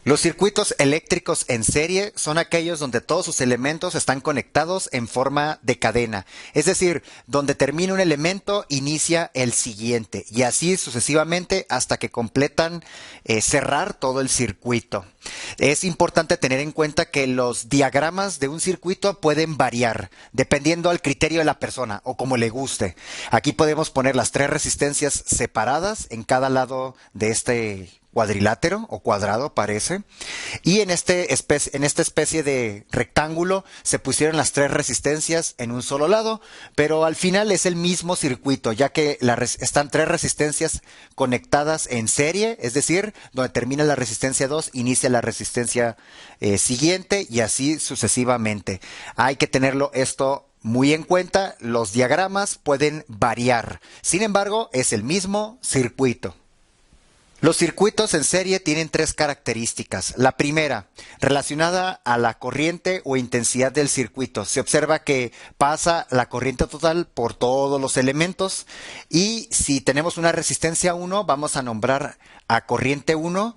Los circuitos eléctricos en serie son aquellos donde todos sus elementos están conectados en forma de cadena, es decir, donde termina un elemento, inicia el siguiente y así sucesivamente hasta que completan cerrar todo el circuito. Es importante tener en cuenta que los diagramas de un circuito pueden variar dependiendo al criterio de la persona o como le guste. Aquí podemos poner las tres resistencias separadas en cada lado de este cuadrilátero o cuadrado parece, y en esta especie de rectángulo se pusieron las tres resistencias en un solo lado, pero al final es el mismo circuito, ya que están tres resistencias conectadas en serie, es decir, donde termina la resistencia 2, inicia la resistencia siguiente y así sucesivamente. Hay que tenerlo esto muy en cuenta, los diagramas pueden variar, sin embargo es el mismo circuito. Los circuitos en serie tienen tres características. La primera, relacionada a la corriente o intensidad del circuito. Se observa que pasa la corriente total por todos los elementos y si tenemos una resistencia 1, vamos a nombrar a corriente 1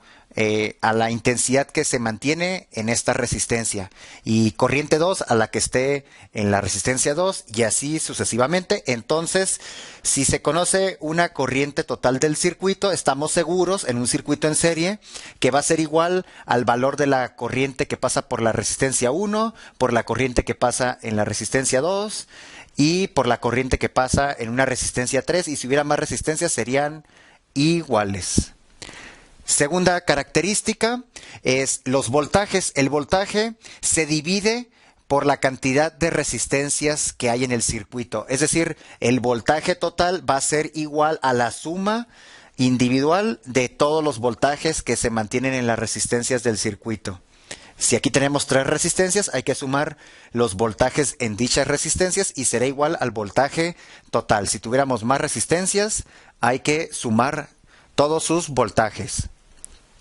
a la intensidad que se mantiene en esta resistencia y corriente 2 a la que esté en la resistencia 2 y así sucesivamente. Entonces, si se conoce una corriente total del circuito, estamos seguros en un circuito en serie que va a ser igual al valor de la corriente que pasa por la resistencia 1, por la corriente que pasa en la resistencia 2 y por la corriente que pasa en una resistencia 3, y si hubiera más resistencias serían iguales. Segunda característica es los voltajes. El voltaje se divide por la cantidad de resistencias que hay en el circuito. Es decir, el voltaje total va a ser igual a la suma individual de todos los voltajes que se mantienen en las resistencias del circuito. Si aquí tenemos tres resistencias, hay que sumar los voltajes en dichas resistencias y será igual al voltaje total. Si tuviéramos más resistencias, hay que sumar todos sus voltajes.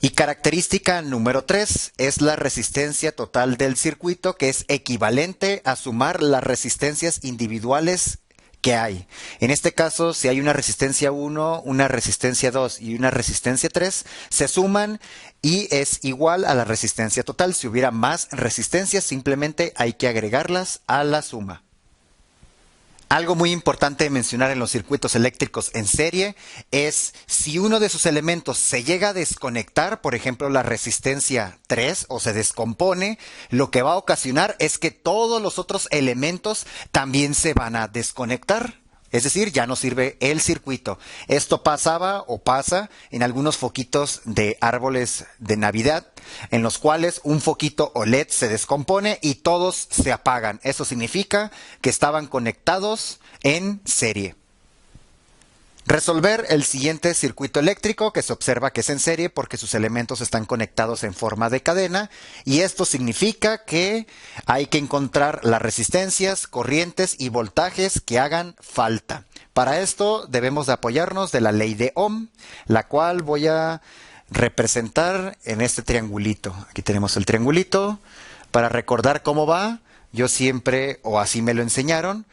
Y característica número 3 es la resistencia total del circuito, que es equivalente a sumar las resistencias individuales que hay. En este caso, si hay una resistencia 1, una resistencia 2 y una resistencia 3, se suman y es igual a la resistencia total. Si hubiera más resistencias, simplemente hay que agregarlas a la suma. Algo muy importante de mencionar en los circuitos eléctricos en serie es si uno de sus elementos se llega a desconectar, por ejemplo la resistencia 3, o se descompone, lo que va a ocasionar es que todos los otros elementos también se van a desconectar. Es decir, ya no sirve el circuito. Esto pasaba o pasa en algunos foquitos de árboles de Navidad, en los cuales un foquito OLED se descompone y todos se apagan. Eso significa que estaban conectados en serie. Resolver el siguiente circuito eléctrico, que se observa que es en serie porque sus elementos están conectados en forma de cadena, y esto significa que hay que encontrar las resistencias, corrientes y voltajes que hagan falta. Para esto debemos de apoyarnos de la ley de Ohm, la cual voy a representar en este triangulito. Aquí tenemos el triangulito. Para recordar cómo va, yo siempre, o así me lo enseñaron,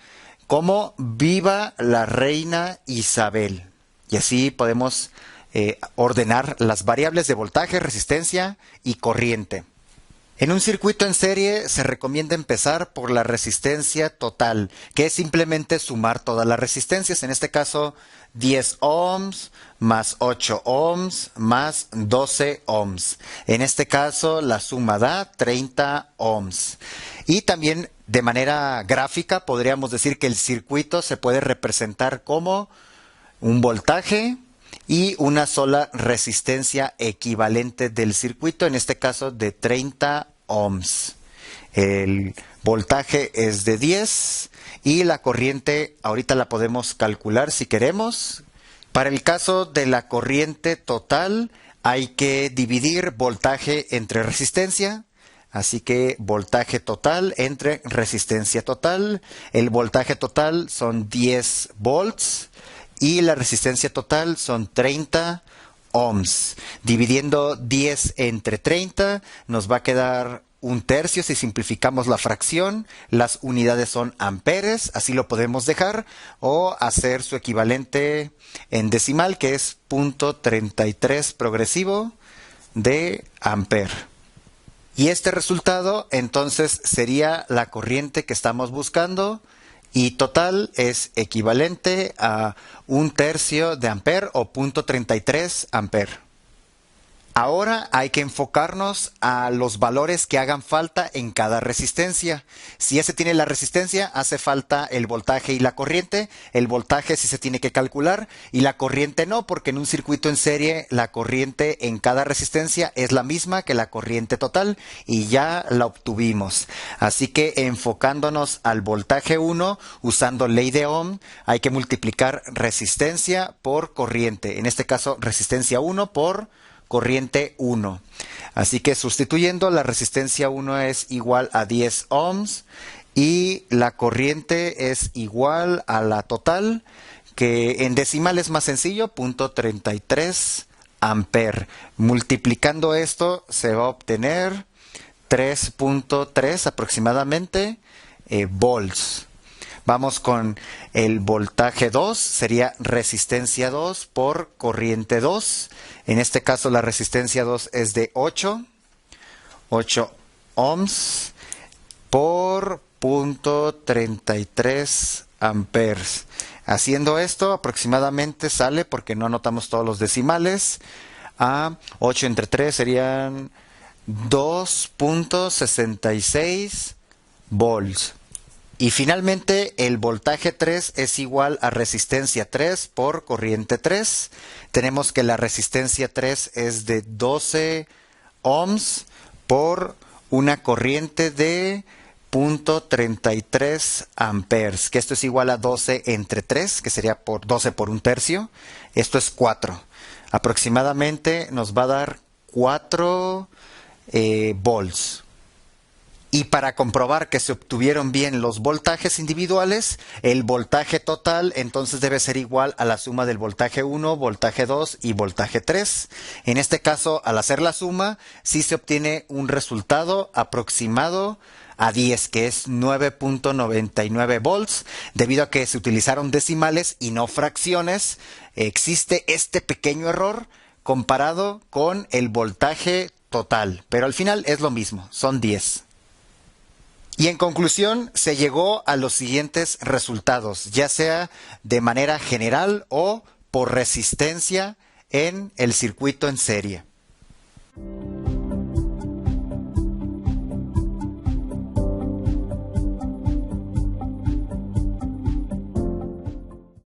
como viva la reina Isabel. Y así podemos ordenar las variables de voltaje, resistencia y corriente. En un circuito en serie se recomienda empezar por la resistencia total, que es simplemente sumar todas las resistencias. En este caso, 10 ohms más 8 ohms más 12 ohms. En este caso, la suma da 30 ohms. Y también de manera gráfica podríamos decir que el circuito se puede representar como un voltaje y una sola resistencia equivalente del circuito, en este caso de 30 ohms. El voltaje es de 10 y la corriente ahorita la podemos calcular si queremos. Para el caso de la corriente total hay que dividir voltaje entre resistencia. Así que voltaje total entre resistencia total. El voltaje total son 10 volts y la resistencia total son 30 ohms. Dividiendo 10 entre 30 nos va a quedar un tercio si simplificamos la fracción. Las unidades son amperes, así lo podemos dejar, o hacer su equivalente en decimal, que es .33 progresivo. de ampere. Y este resultado entonces sería la corriente que estamos buscando y total es equivalente a 1/3 de ampere o 0.33 ampere. Ahora hay que enfocarnos a los valores que hagan falta en cada resistencia. Si ya se tiene la resistencia, hace falta el voltaje y la corriente. El voltaje sí se tiene que calcular y la corriente no, porque en un circuito en serie la corriente en cada resistencia es la misma que la corriente total y ya la obtuvimos. Así que enfocándonos al voltaje 1, usando ley de Ohm, hay que multiplicar resistencia por corriente. En este caso, resistencia 1 por corriente 1. Así que sustituyendo, la resistencia 1 es igual a 10 ohms y la corriente es igual a la total, que en decimal es más sencillo, 0.33 ampere. Multiplicando esto se va a obtener 3.3 aproximadamente volts. Vamos con el voltaje 2, sería resistencia 2 por corriente 2. En este caso la resistencia 2 es de 8 ohms por 0.33 amperes. Haciendo esto aproximadamente sale, porque no anotamos todos los decimales, a 8 entre 3 serían 2.66 volts. Y finalmente el voltaje 3 es igual a resistencia 3 por corriente 3. Tenemos que la resistencia 3 es de 12 ohms por una corriente de 0.33 amperes, que esto es igual a 12 entre 3, que sería por 12 por 1/3. Esto es 4. Aproximadamente nos va a dar 4 volts. Y para comprobar que se obtuvieron bien los voltajes individuales, el voltaje total entonces debe ser igual a la suma del voltaje 1, voltaje 2 y voltaje 3. En este caso, al hacer la suma, sí se obtiene un resultado aproximado a 10, que es 9.99 volts. Debido a que se utilizaron decimales y no fracciones, existe este pequeño error comparado con el voltaje total. Pero al final es lo mismo, son 10. Y en conclusión, se llegó a los siguientes resultados, ya sea de manera general o por resistencia en el circuito en serie.